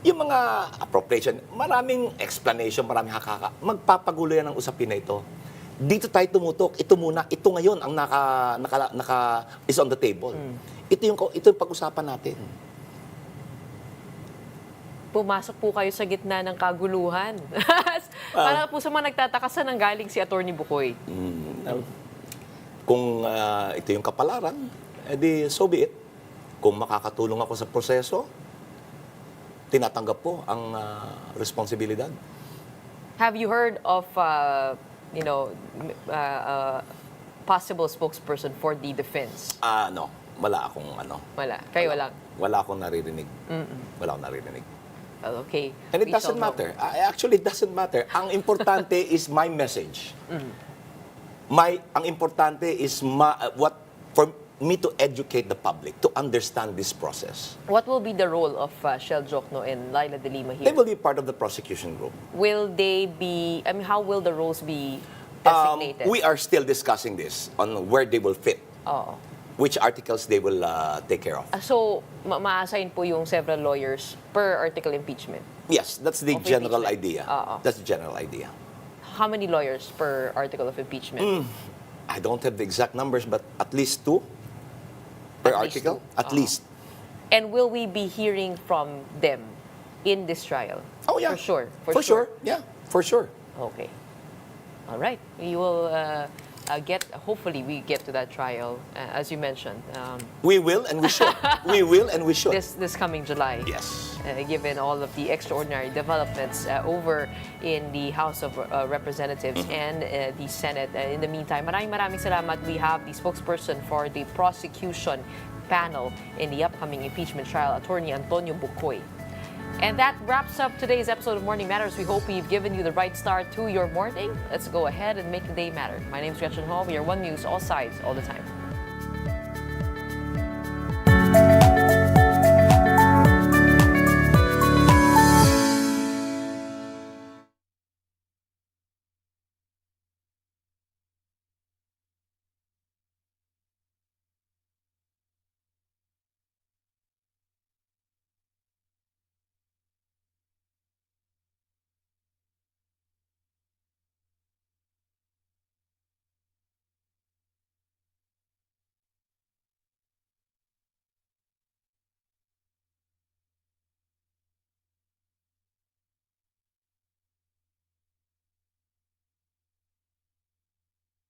Yung mga appropriation, maraming explanation, maraming haka-haka. Magpapagulo yan ang usapin na ito. Dito tayo tumutok. Ito muna. Ito ngayon ang is on the table. Ito yung pag-usapan natin. Pumasok po kayo sa gitna ng kaguluhan. Para po sa mga nagtataka, saan ang galing si Atty. Bukoy? Kung ito yung kapalaran, edi so be it. Kung makakatulong ako sa proseso, tinatanggap po ang responsibilidad. Have you heard of, possible spokesperson for the defense? No. Wala akong Wala. Kayo lang? Wala akong naririnig. Wala akong naririnig. Okay. And it doesn't matter. Actually, it doesn't matter. Ang importante is my message. Ang importante is for me to educate the public, to understand this process. What will be the role of Shell Jokno and Laila de Lima here? They will be part of the prosecution group. Will they be, how will the roles be designated? We are still discussing this on where they will fit. Oo. Which articles they will take care of. So, ma-assign po yung several lawyers per article impeachment? Yes, that's the Of general impeachment. idea. That's the general idea. How many lawyers per article of impeachment? I don't have the exact numbers, but at least 2 per At least article. 2. At least. And will we be hearing from them in this trial? Oh, yeah. For sure. For sure. Yeah, for sure. Okay. All right. We will hopefully we get to that trial, as you mentioned. We will and we should. We will and we should. This coming July. Yes. Given all of the extraordinary developments over in the House of Representatives and the Senate. In the meantime, maraming salamat. We have the spokesperson for the prosecution panel in the upcoming impeachment trial, Attorney Antonio Bukoy. And that wraps up today's episode of Morning Matters. We hope we've given you the right start to your morning. Let's go ahead and make the day matter. My name is Gretchen Hall. We are One News, all sides, all the time.